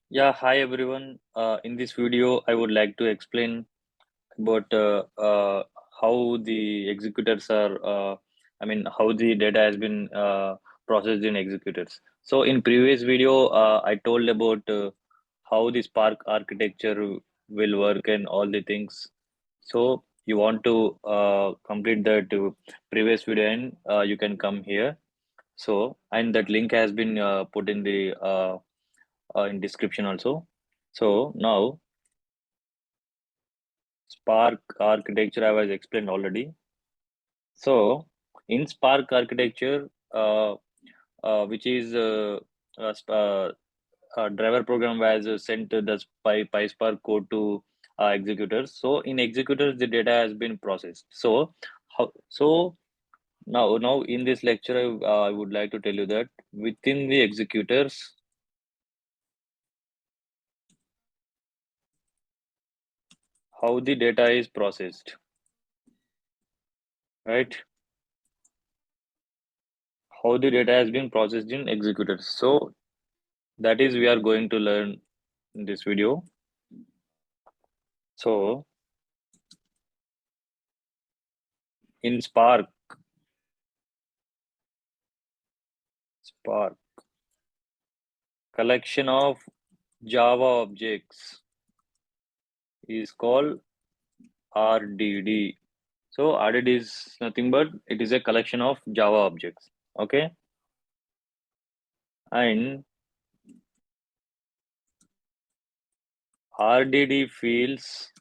Yeah, hi everyone. In this video, I would like to explain about how the executors are, how the data has been processed in executors. So in previous video, I told about how the Spark architecture will work and all the things. So you want to complete that previous video and you can come here. So, and that link has been put in the in description also. So now Spark architecture I was explained already. So in Spark architecture, which is driver program was sent the PySpark code to executors. So in executors, the data has been processed. So now in this lecture, I would like to tell you that within the executors, how the data is processed, right? How the data has been processed in executors. So that is we are going to learn in this video. So in Spark collection of Java objects is called RDD. So RDD is nothing but it is a collection of Java objects. Okay, and RDD fields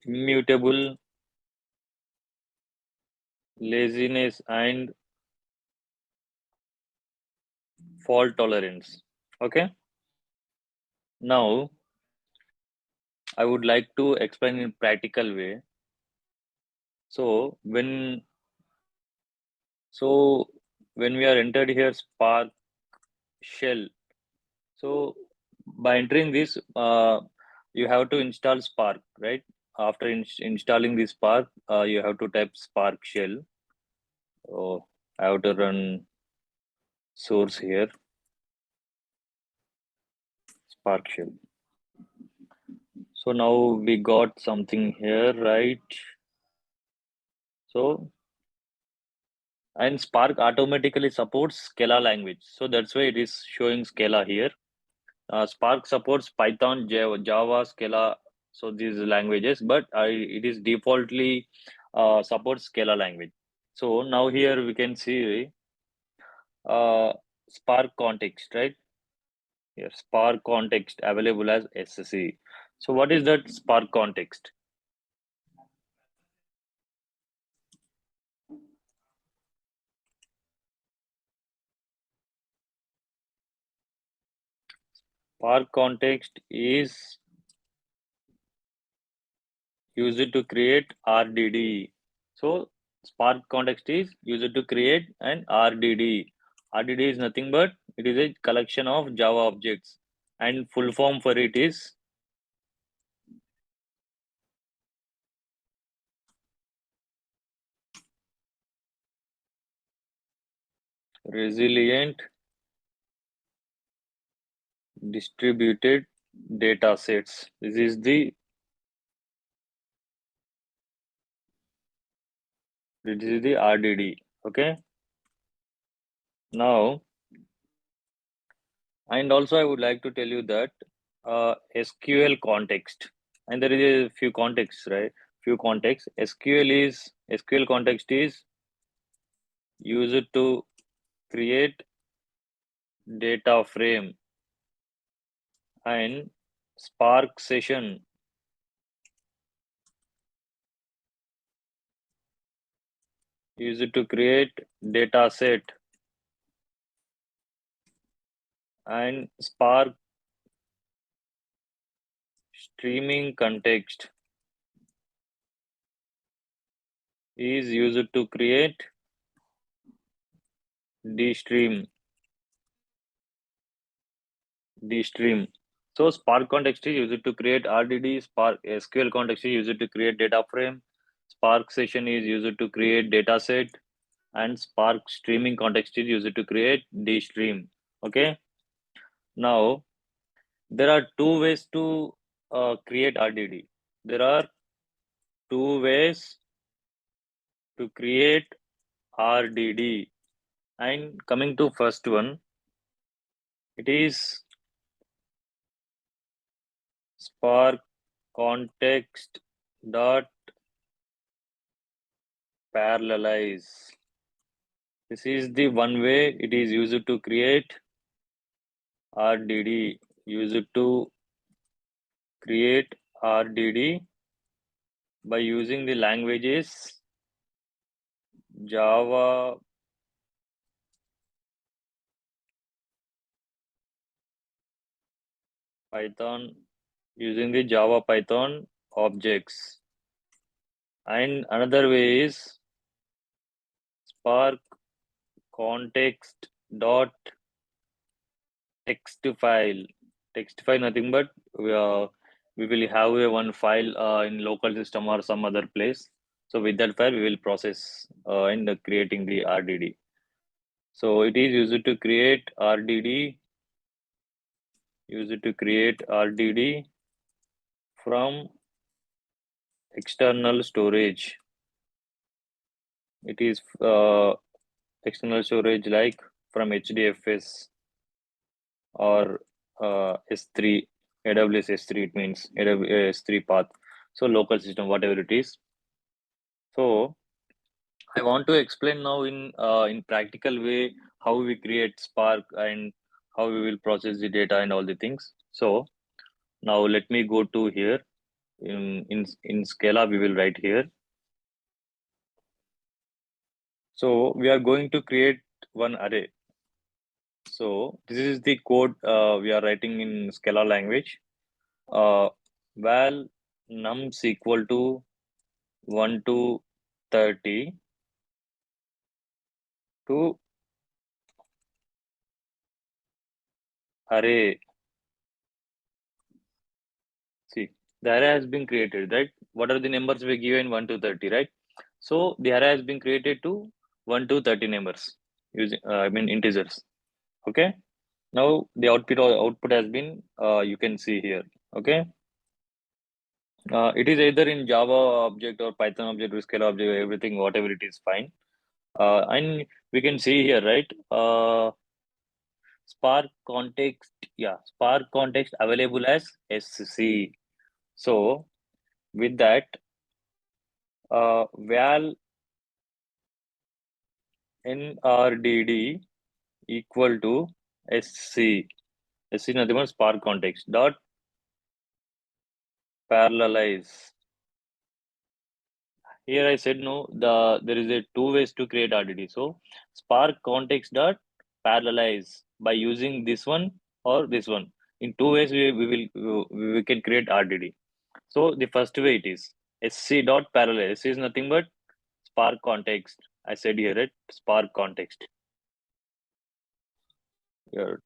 immutable, laziness, and fault tolerance. Okay, now I would like to explain in practical way. So so when we are entered here Spark shell, so by entering this, you have to install Spark, right? After installing the Spark, you have to type Spark shell. So I have to run source here, Spark shell. So now we got something here, right? So and Spark automatically supports Scala language. So that's why it is showing Scala here. Spark supports Python, Java, Scala, so these languages, but it is defaultly supports Scala language. So now here we can see uh, Spark context, right? Here, Spark context available as SSE. So what is that Spark context? Spark context is used to create RDD. So Spark context is used to create an RDD. RDD is nothing but it is a collection of Java objects, and full form for it is resilient distributed data sets. This is the RDD. Okay. Now, and also I would like to tell you that SQL context, and there is a few contexts, right? Few contexts. SQL context is used to create data frame, and Spark session used to create data set, and Spark streaming context is used to create dstream dstream. So Spark context is used to create RDD. Spark SQL context is used to create data frame. Spark session is used to create data set, and Spark streaming context is used to create the stream. Okay. Now there are two ways to create RDD. There are two ways to create RDD. And coming to first one, it is Spark context dot parallelize. This is the one way it is used to create RDD. Used to create RDD by using the languages Java, Python, using the Java Python objects. And another way is Spark context dot text file. Text file nothing but we will have a one file in local system or some other place. So with that file we will process and creating the RDD. So it is used to create RDD, from external storage. It is external storage like from HDFS or S3, AWS S3, it means AWS S3 path. So local system, whatever it is. So I want to explain now in practical way how we create Spark and how we will process the data and all the things. So now let me go to here in Scala. We will write here. So we are going to create one array. So this is the code we are writing in Scala language. Val nums equal to 1 to 30 to array. See, the array has been created, right? What are the numbers we given 1 to 30, right? So the array has been created to 1 to 30 numbers using integers. Okay. Now the output has been you can see here. Okay. It is either in Java object or Python object or Scala object, everything, whatever it is, fine. And we can see here, right? Spark context available as SC. So with that, val nrdd equal to SC. SC nothing but Spark context dot parallelize. Here I said no. There is a two ways to create RDD. So Spark context dot parallelize by using this one or this one. In two ways we can create RDD. So the first way it is SC dot parallel. SC is nothing but Spark context. I said here it Spark context. Here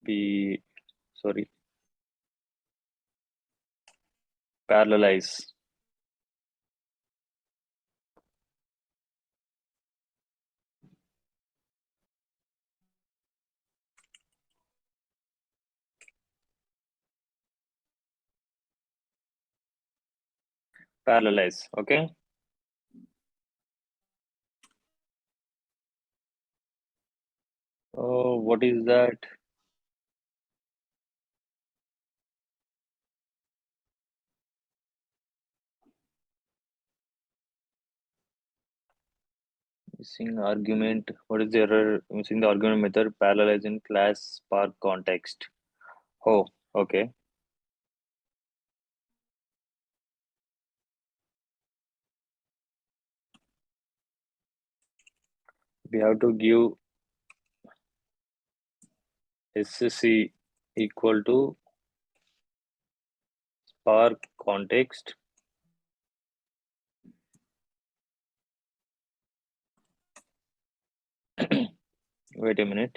P sorry parallelize. Parallelize. Okay. Oh, what is that? Missing argument. What is the error? Missing the argument method parallelize in class Spark context. Oh, okay. We have to give SC equal to Spark context. Wait a minute.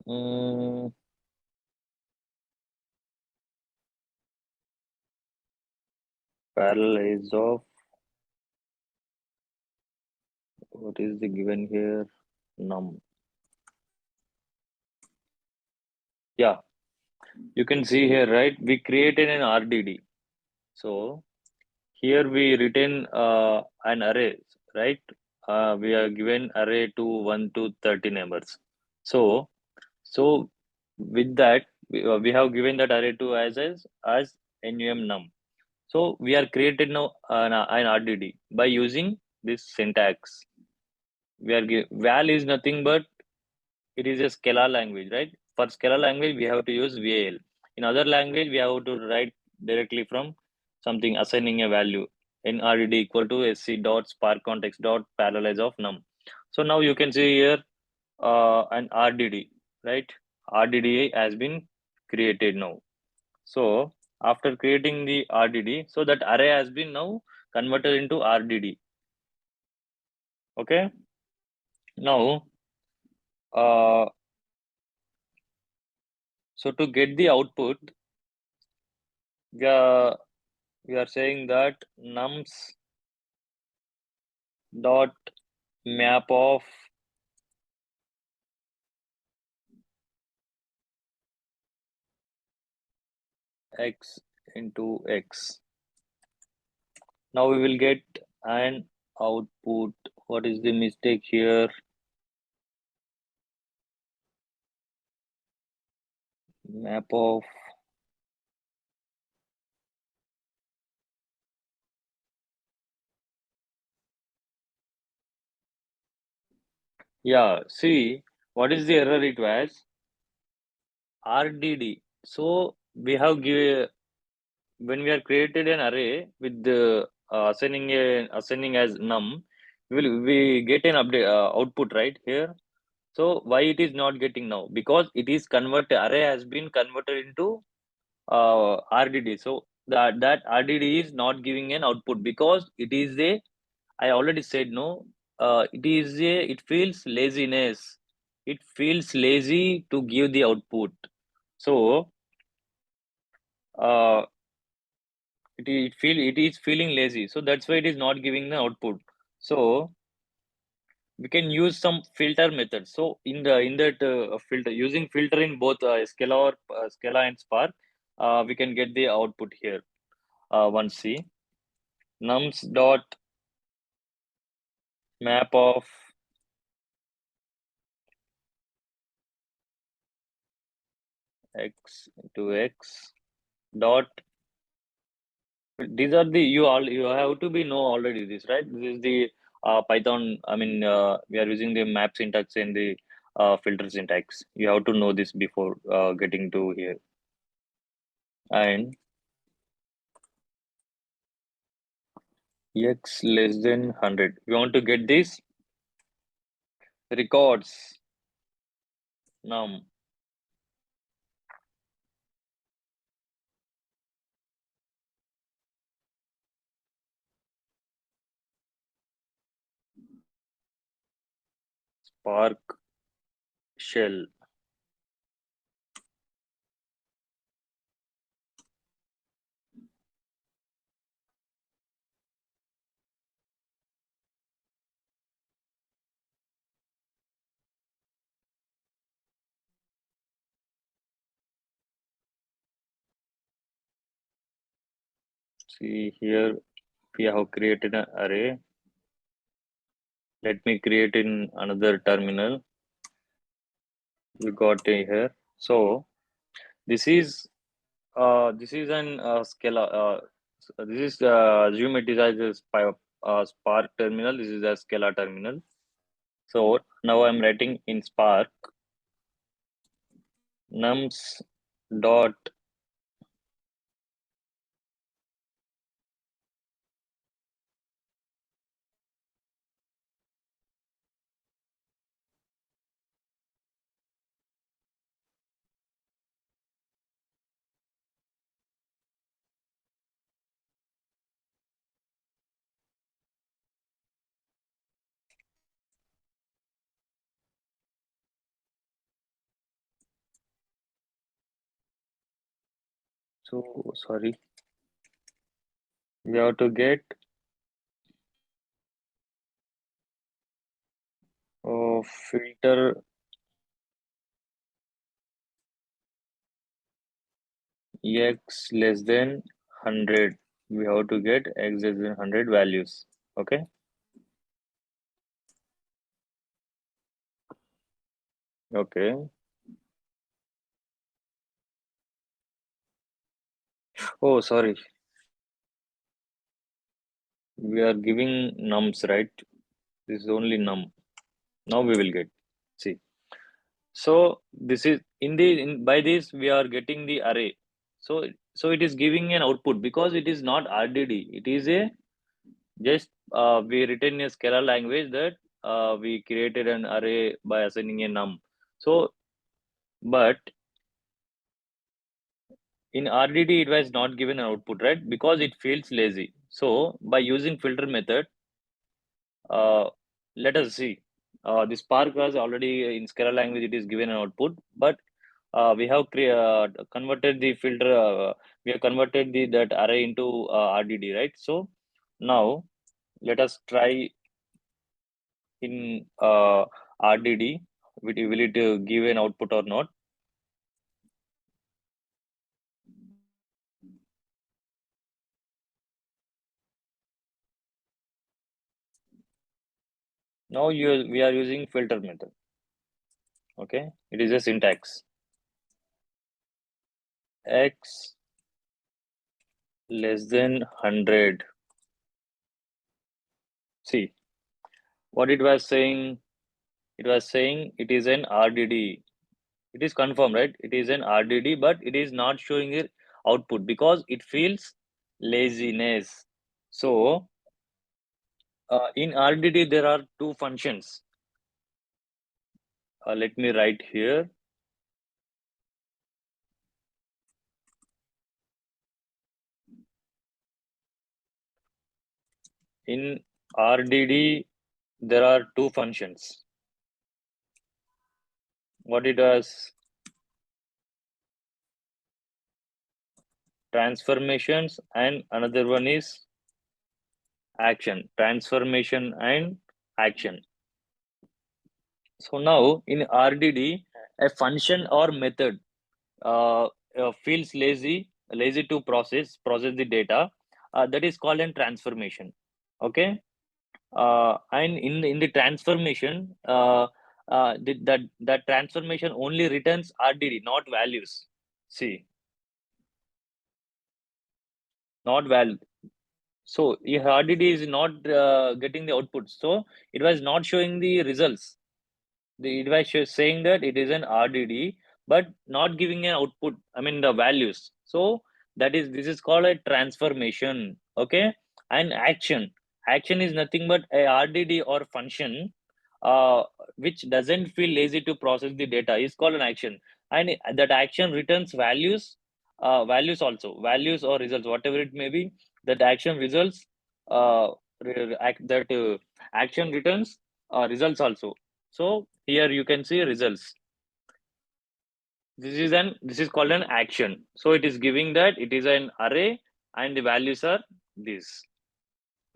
Mm, parallel is of what is the given here? Num. Yeah, you can see here, right? We created an RDD. So here we return an array, right? We are given array to 1 to 30 numbers. So so with that we have given that array to as num. So we are created now an RDD by using this syntax. Val is nothing but it is a scalar language, right? For scalar language, we have to use VAL. In other language, we have to write directly from something assigning a value. In RDD equal to sc dot spark context dot parallelize of num. So now you can see here an RDD, right? RDD has been created now. So after creating the RDD, so that array has been now converted into RDD. Okay. Now, uh, so to get the output, we are we are saying that nums dot map of x into x. Now we will get an output. What is the mistake here? Map of yeah. See what is the error? It was RDD. So we have give when we are created an array with the assigning as num, we get an update output right here. So why it is not getting now? Because it is converted array has been converted into RDD. So that RDD is not giving an output because it is a I already said no. It is a it feels laziness. It feels lazy to give the output. So uh, it is feeling lazy. So that's why it is not giving the output. So we can use some filter methods. So in that filter using filter in both Scala and Spark, we can get the output here. One C nums dot map of x to x dot. These are the you have to be know already this right. This is the Python. I mean we are using the map syntax and the filter syntax. You have to know this before getting to here and x less than 100. We want to get this records num Spark shell. See here we have created an array. Let me create in another terminal. We got a here. So this is an Scala. This is assume it is as a Spark terminal. This is a Scala terminal. So now I'm writing in Spark nums dot So sorry, we have to get filter x less than 100. We have to get x less than 100 values. Okay. Okay. Oh, sorry. We are giving nums, right? This is only num. Now we will get. See. So this is by this we are getting the array. So it is giving an output because it is not RDD. It is a just we written a scalar language that we created an array by assigning a num. So but in RDD it was not given an output, right? Because it feels lazy. So by using filter method, uh, let us see. The Spark was already in scalar language. It is given an output, but we have converted the filter. We have converted the that array into RDD, right? So now let us try in RDD. Will it give an output or not? Now we are using filter method. Okay, it is a syntax x less than 100. See what it was saying. It was saying it is an RDD. It is confirmed, right? It is an RDD, but it is not showing it output because it feels laziness. So in RDD there are two functions. Let me write here. In RDD there are two functions. What it does? Transformations, and another one is action. Transformation and action. So now in RDD, a function or method feels lazy to process the data. That is called a transformation. Okay, and in the transformation, that transformation only returns RDD, not values. See, not value. So if RDD is not getting the output, so it was not showing the results. It was saying that it is an RDD, but not giving an output. I mean the values. So this is called a transformation. Okay, and action. Action is nothing but a RDD or function, uh, which doesn't feel lazy to process the data. Is called an action, and that action returns values, values or results, whatever it may be. That action results, that action returns results also. So here you can see results. This is called an action. So it is giving that it is an array and the values are this.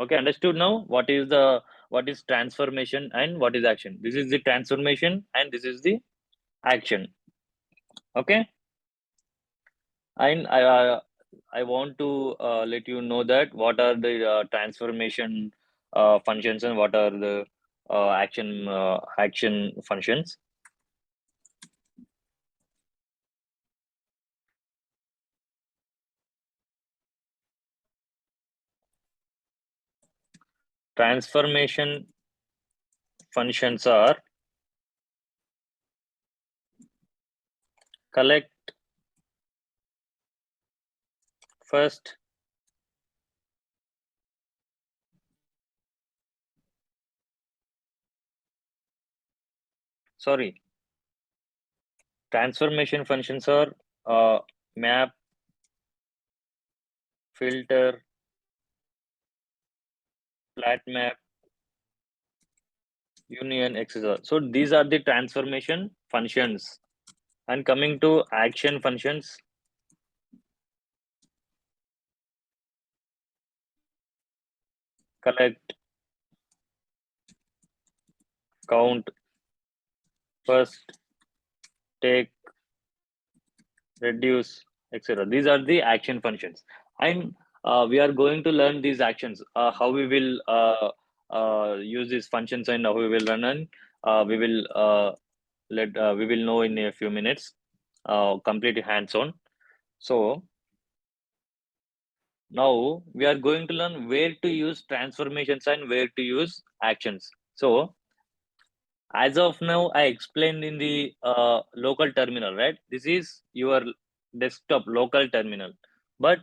Okay, understood now what is transformation and what is action. This is the transformation and this is the action. Okay, and I want to let you know that what are the transformation functions and what are the action functions. Transformation functions are collect first, sorry, transformation functions are map, filter, flat map, union, etc. So these are the transformation functions. And coming to action functions, collect, count, first, take, reduce, etc. These are the action functions, and we are going to learn these actions, how we will use these functions and how we will run, and we will we will know in a few minutes, completely hands-on. So now we are going to learn where to use transformations and where to use actions. So as of now, I explained in the local terminal, right? This is your desktop local terminal. But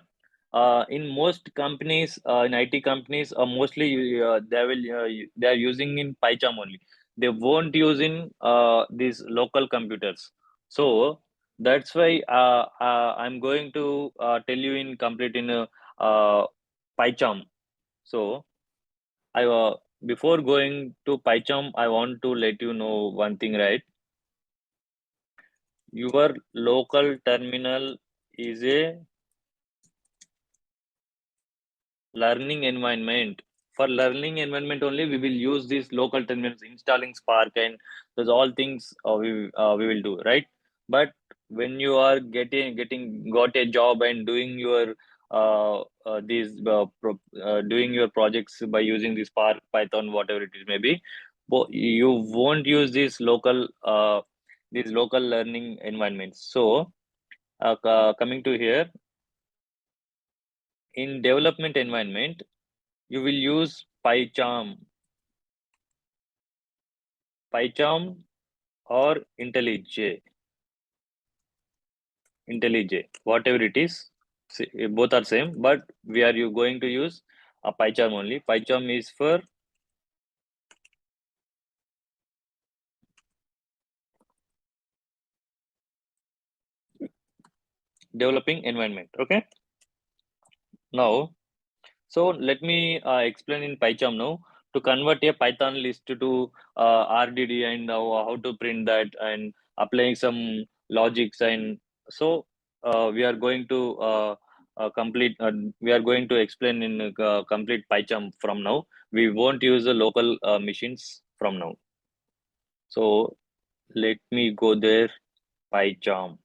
in most companies, in IT companies, mostly they are using in PyCharm only. They won't use in these local computers. So that's why I'm going to tell you in complete in PyCharm. So I before going to PyCharm, I want to let you know one thing, right? Your local terminal is a learning environment. For learning environment only, we will use these local terminals, installing Spark, and those all things we will do, right? But when you are getting got a job and doing your doing your projects by using the Spark, Python, whatever it is, maybe, but you won't use these local learning environments. So coming to here, in development environment, you will use PyCharm or IntelliJ, whatever it is. Both are same, but we are you going to use a PyCharm only. PyCharm is for developing environment. Okay. Now, so let me explain in PyCharm now to convert a Python list to RDD, and how to print that and applying some logics, and so we are going to complete. We are going to explain in complete PyCharm from now. We won't use the local machines from now. So let me go there. PyCharm.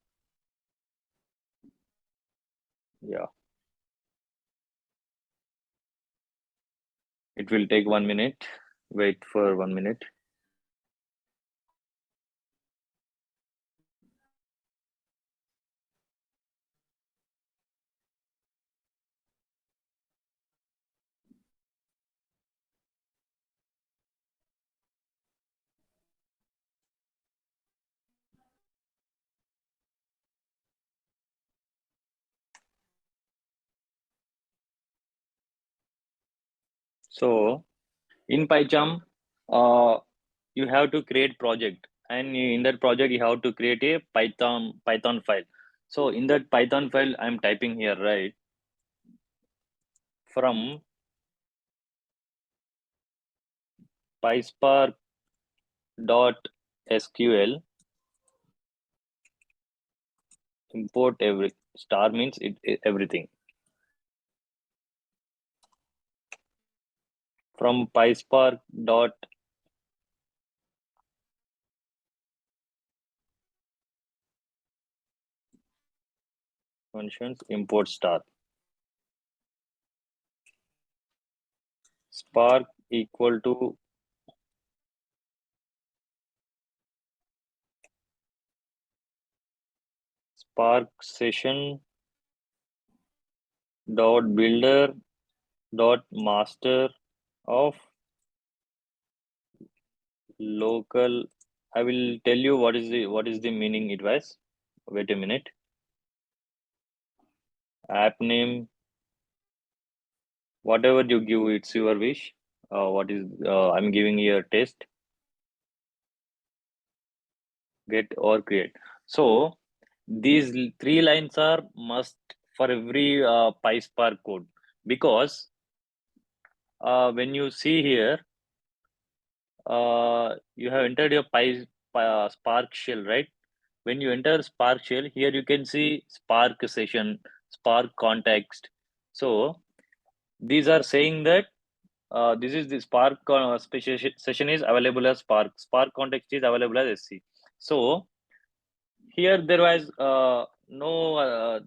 Yeah, it will take 1 minute. Wait for 1 minute. So in PyCharm, uh, you have to create project, and in that project you have to create a Python file. So in that Python file, I'm typing here, right, from PySpark dot SQL, import every star means everything from PySpark dot functions, import star. Spark equal to Spark session dot builder dot master of local. I will tell you what is the meaning it was. Wait a minute. App name, whatever you give, it's your wish. What is I'm giving you a test, get or create. So these three lines are must for every PySpark code, because when you see here, you have entered your Spark shell, right? When you enter Spark shell, here you can see Spark session, Spark context. So these are saying that this is the Spark session is available as Spark. Spark context is available as SC. So here there was no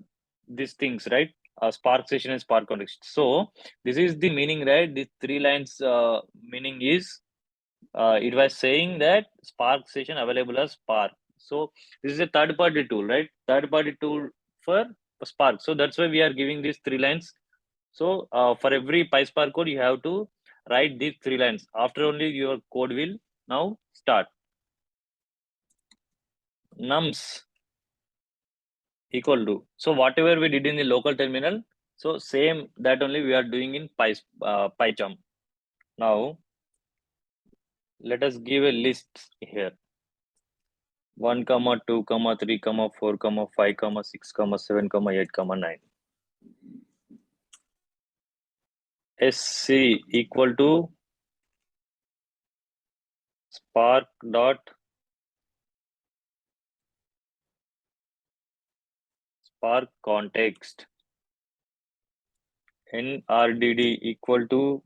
these things, right? Spark session and Spark context. So this is the meaning, right? These three lines meaning is it was saying that Spark session available as Spark. So this is a third party tool, right? Third party tool for Spark. So that's why we are giving these three lines. So for every PySpark code, you have to write these three lines. After only your code will now start. Nums equal to. So whatever we did in the local terminal, so same that only we are doing in PyCharm. Now let us give a list here. 1, comma 2, comma 3, comma 4, comma 5, comma 6, comma 7, comma 8, comma 9. SC equal to spark dot spark context. NRDD equal to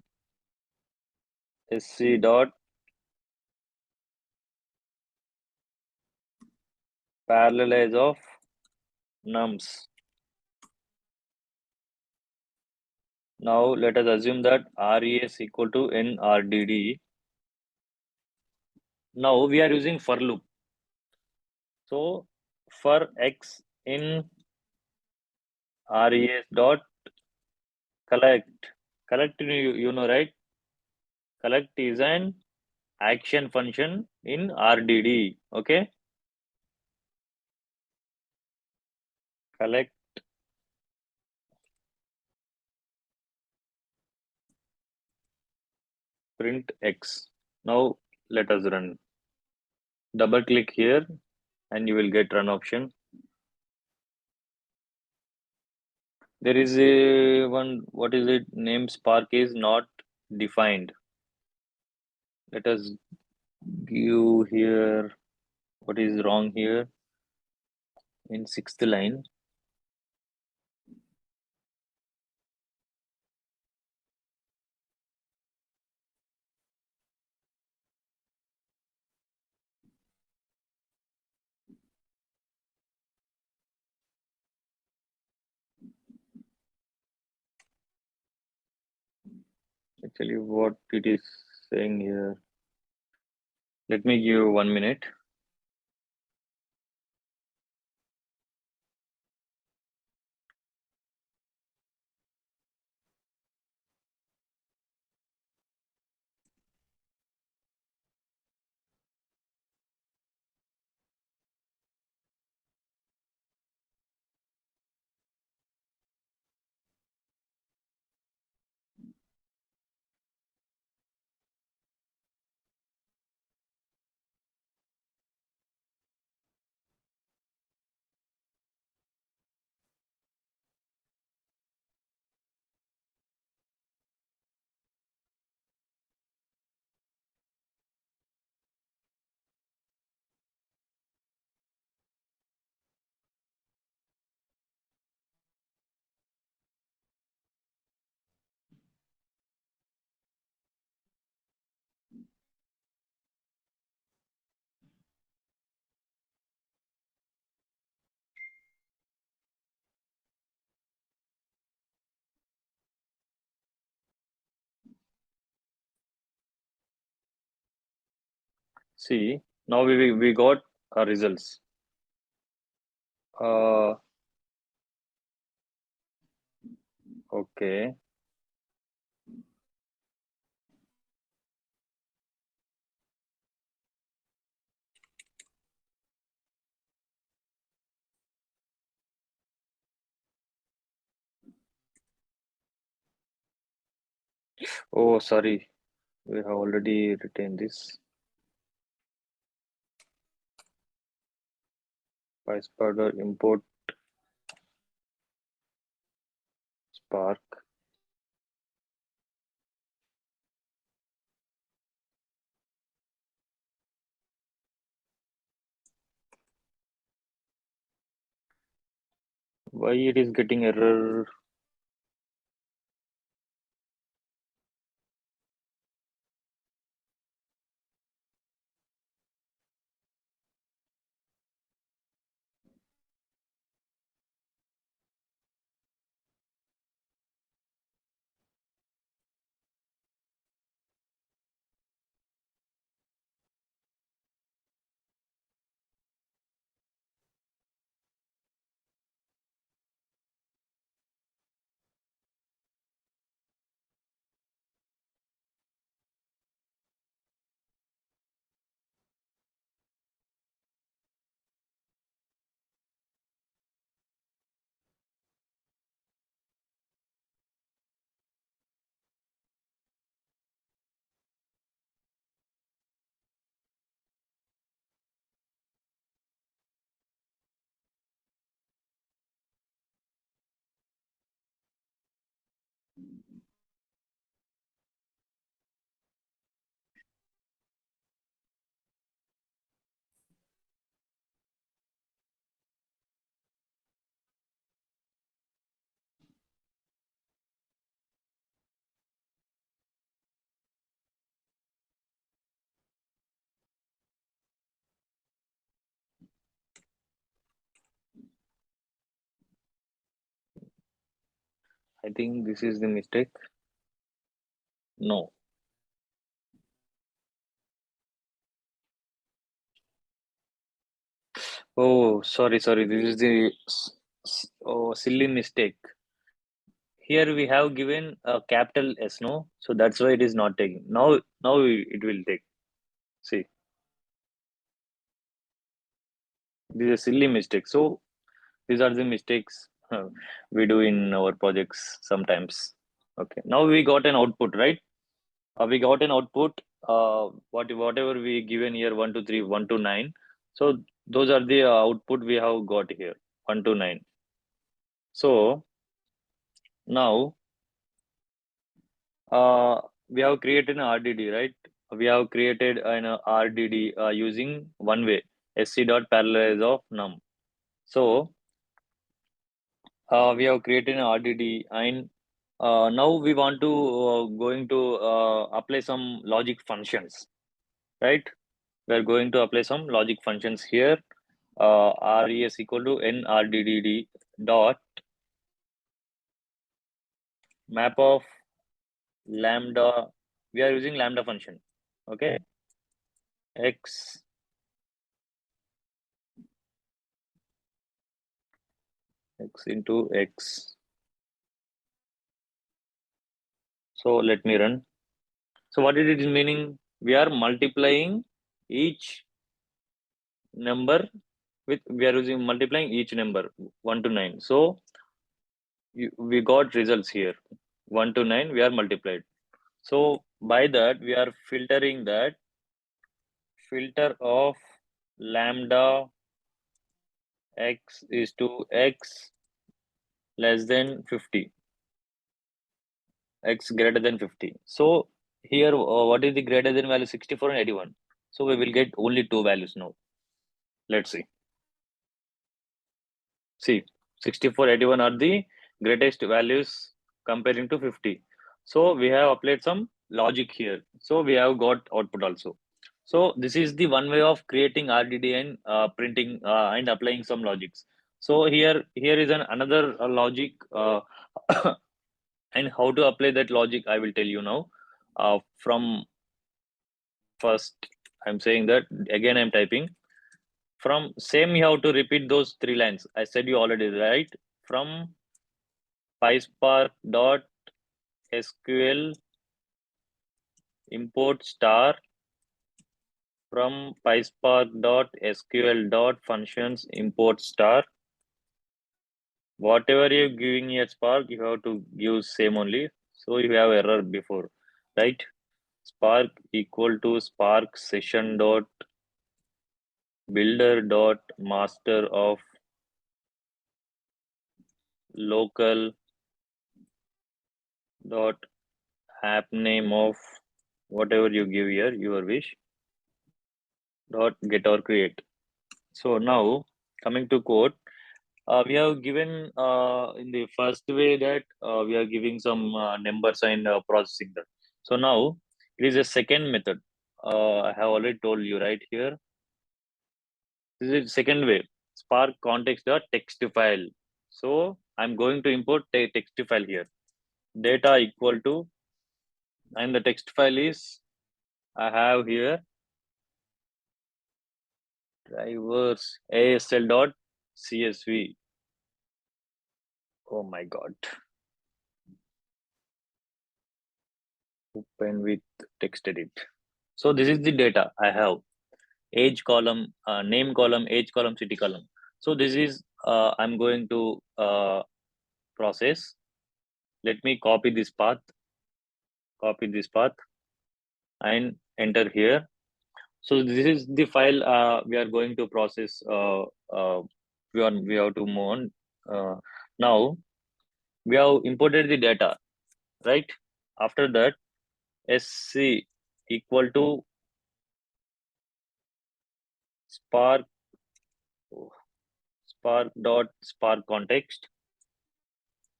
SC dot parallelize of nums. Now let us assume that RES equal to NRDD. Now we are using for loop. So for X in RES dot collect. Collect you know, right? Collect is an action function in RDD. Okay. Collect print X. Now let us run. Double click here and you will get run option. There is a one, what is it? Name Spark is not defined. Let us give here what is wrong here in sixth line. Actually, what it is saying here. Let me give 1 minute. See, now we got our results. Uh, okay. Oh, sorry. We have already written this. PySpark import Spark. Why it is getting error? I think this is the mistake. No. Oh, sorry. This is the silly mistake. Here we have given a capital S, no? So that's why it is not taking. Now it will take. See, this is a silly mistake. So these are the mistakes we do in our projects sometimes. Okay. Now we got an output, right? We got an output. Whatever we given here, 1 to 3, 1 to 9. So those are the output we have got here, 1 to 9. So now we have created an RDD, right? We have created an RDD using one way sc dot parallelize of num. So we have created an RDD, and now we want to going to apply some logic functions, right? We are going to apply some logic functions here. Res equal to nrdd dot map of lambda. We are using lambda function. Okay, x into x. So let me run. So what it is meaning? We are multiplying each number with, we are using multiplying each number 1 to 9. So we got results here 1 to 9 we are multiplied. So by that we are filtering that filter of lambda x is to x less than 50, x greater than 50. So here what is the greater than value? 64 and 81. So we will get only two values now. Let's see. See, 64, 81 are the greatest values comparing to 50. So we have applied some logic here. So we have got output also. So this is the one way of creating RDD and printing and applying some logics. So here is another logic and how to apply that logic I will tell you now. From first, I'm saying that again I'm typing. From same you have to repeat those three lines. I said you already, right? From PySpark dot SQL import star from PySpark dot SQL dot functions import star. Whatever you're giving a Spark, you have to give same only. So you have error before, right? Spark equal to Spark session dot builder dot master of local dot app name of whatever you give here, your wish dot get or create. So now coming to code, we have given in the first way that we are giving some numbers and processing that. So now it is a second method. I have already told you right here. This is second way. Spark context dot text file. So I'm going to import text file here. Data equal to, and the text file is I have here drivers asl dot csv. Oh my god. Open with text edit. So this is the data I have. Age column, name column, age column, city column. So this is I'm going to process. Let me copy this path, and enter here. So this is the file we are going to process. We have to move on. Now we have imported the data, right? After that, sc equal to spark spark context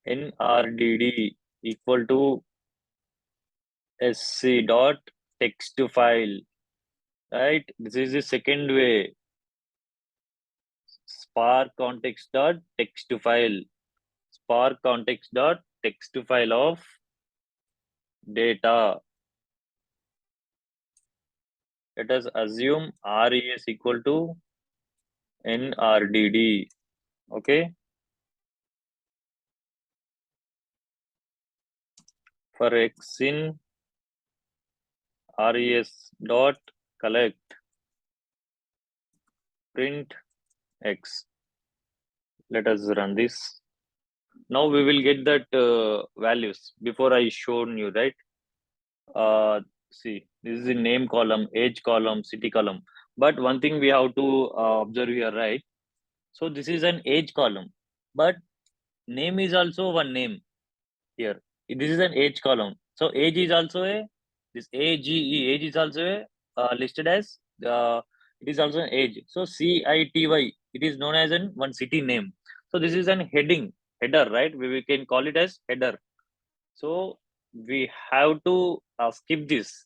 nrdd equal to sc dot text file, right? This is the second way. Spark context dot text file, spark context dot text file of data. Let us assume RES equal to NRDD. Okay. For X in RES dot collect print X. Let us run this. Now we will get that values before I shown you, right? See, this is the name column, age column, city column. But one thing we have to observe here, right? So this is an age column, but name is also one name here. This is an age column. So age is also a this age is also a listed as it is also an age. So CITY it is known as an one city name. So this is an header, right? We can call it as header. So we have to skip this,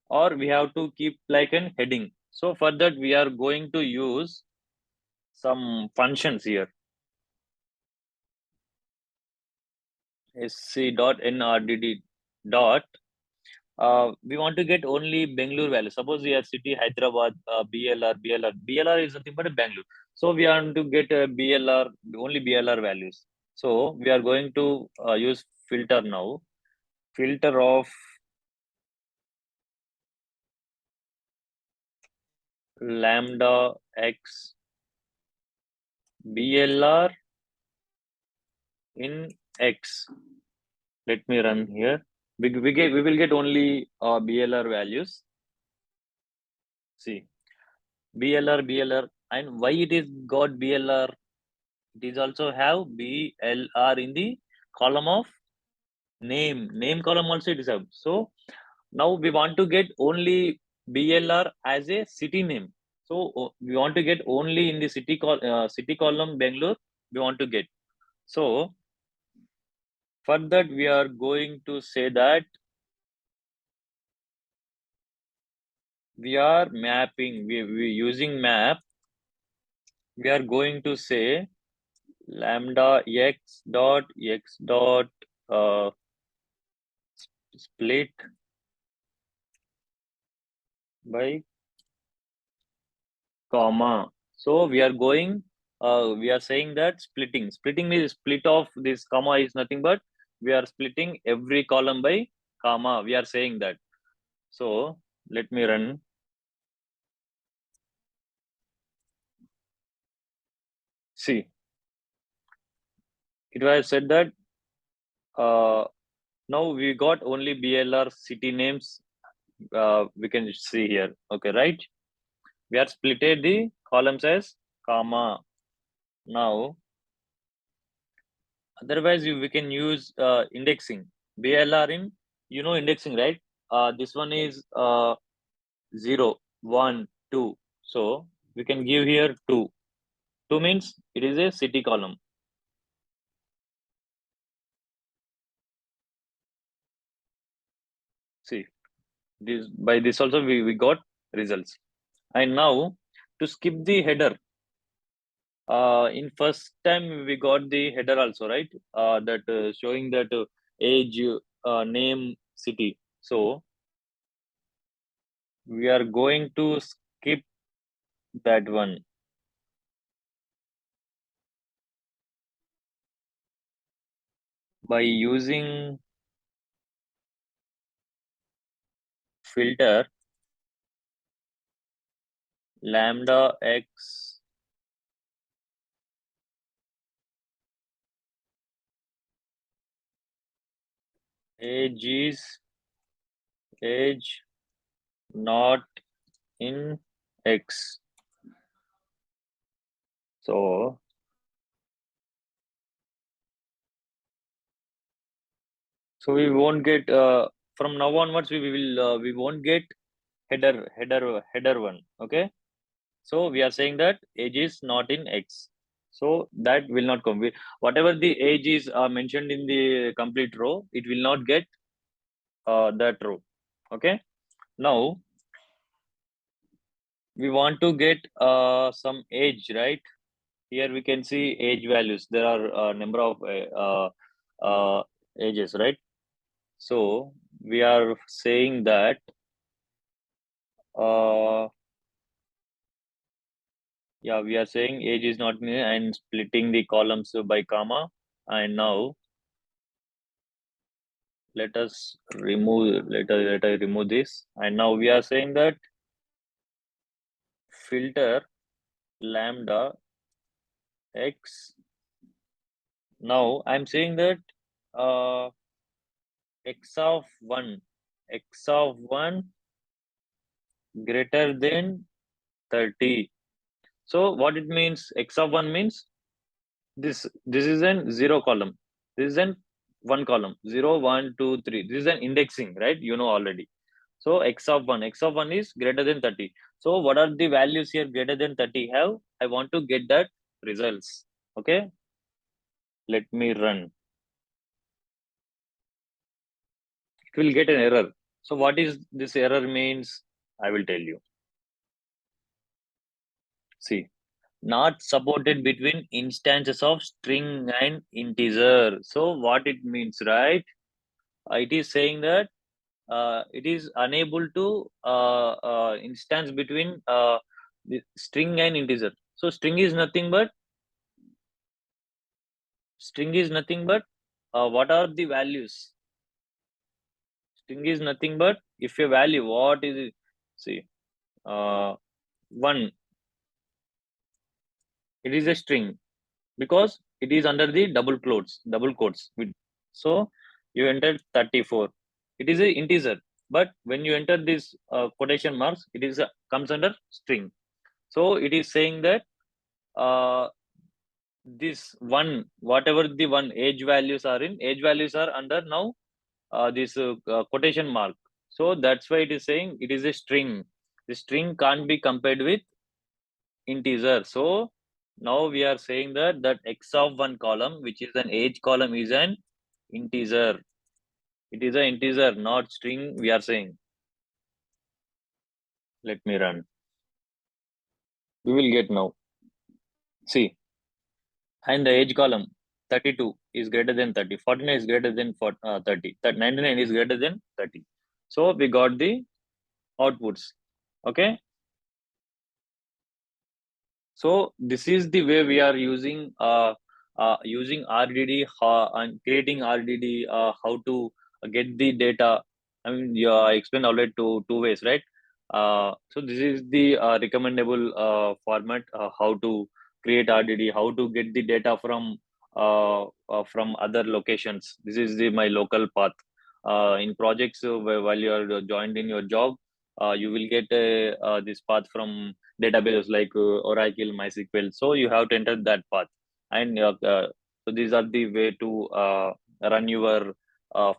or we have to keep like an heading. So for that we are going to use some functions here. sc.nrdd dot we want to get only Bangalore value. Suppose we are city Hyderabad, BLR is nothing but a Bangalore. So we want to get BLR, only BLR values. So we are going to use filter now. Filter of lambda x BLR in X. Let me run here. We will get only BLR values. See, BLR, and why it is got BLR? It is also have BLR in the column of name column also it is have. So now we want to get only BLR as a city name. So we want to get only in the city column Bangalore. We want to get. So for that we are going to say that we are mapping. We using map. We are going to say lambda x dot uh, split by comma. So we are going. We are saying that splitting. Splitting is split of this comma is nothing but we are splitting every column by comma. We are saying that. So let me run. See, it was said that now we got only BLR city names. We can see here. Okay, right? We are splitted the columns as comma. Now, otherwise we can use indexing. BLR in, indexing, right? This one is 0, 1, 2. So we can give here 2. 2 means it is a city column. See, this by this also we got results. And now to skip the header, in first time we got the header also, right? That showing that age, name, city. So we are going to skip that one by using filter lambda x age is age not in x. So we won't get from now onwards we won't get header one. Okay. So we are saying that age is not in X. So that will not come. Whatever the age is mentioned in the complete row, it will not get that row. Okay. Now we want to get some age, right? Here we can see age values. There are a number of ages, right? So we are saying that uh, yeah, we are saying age is not new and splitting the columns by comma. And now let I remove this. And now we are saying that filter lambda x. Now I'm saying that uh, x of 1, x of 1 greater than 30. So what it means, x of 1 means this is an zero column. This is an one column. 0, 1, 2, 3. This is an indexing, right? You know already. So x of 1 is greater than 30. So what are the values here greater than 30 have? I want to get that results. Okay, let me run. It will get an error. So what is this error means? I will tell you. See, not supported between instances of string and integer. So what it means, right? It is saying that it is unable to instance between the string and integer. So string is nothing but what are the values? String is nothing but if a value, what is it? See, one, it is a string because it is under the double quotes. So you entered 34. It is a integer, but when you enter this quotation marks, it is comes under string. So it is saying that uh, this one, whatever the one age values are in, age values are under now this quotation mark. So that's why it is saying it is a string. The string can't be compared with integer. So now we are saying that x of one column, which is an age column, is an integer. It is an integer, not string. We are saying. Let me run. We will get now. See, and the age column 32 is greater than 30. 49 is greater than 30. 99 is greater than 30. So we got the outputs. Okay. So this is the way we are using RDD and creating RDD, how to get the data. I mean, yeah, I explained already two ways, right? So this is the recommendable format, how to create RDD, how to get the data from other locations. This is the my local path. In projects, while you are joined in your job, you will get this path from databases like Oracle, MySQL. So you have to enter that path, and so these are the way to run your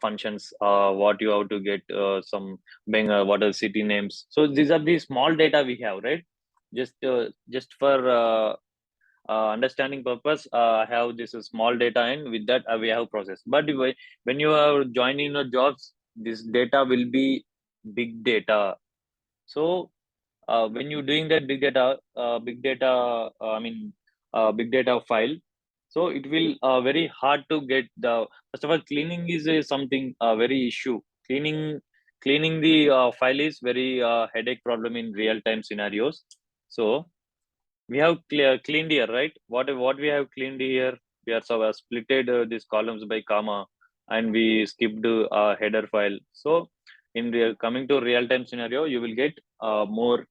functions. What you have to get what are city names. So these are the small data we have, right? Just for understanding purpose, I have this small data, and with that we have process. But when you are joining your jobs, this data will be big data. So when you're doing that big data file, so it will very hard to get the first of all cleaning is something very issue. Cleaning the file is very headache problem in real time scenarios. So we have cleaned here, right? What we have cleaned here, we are so splitted these columns by comma, and we skipped header file. So in real coming to real time scenario, you will get more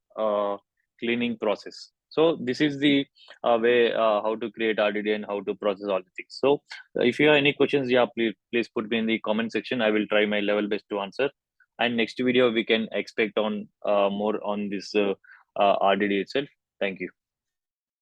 cleaning process. So this is the way how to create RDD and how to process all the things. So if you have any questions, yeah, please put me in the comment section. I will try my level best to answer. And next video we can expect on more on this RDD itself. Thank you.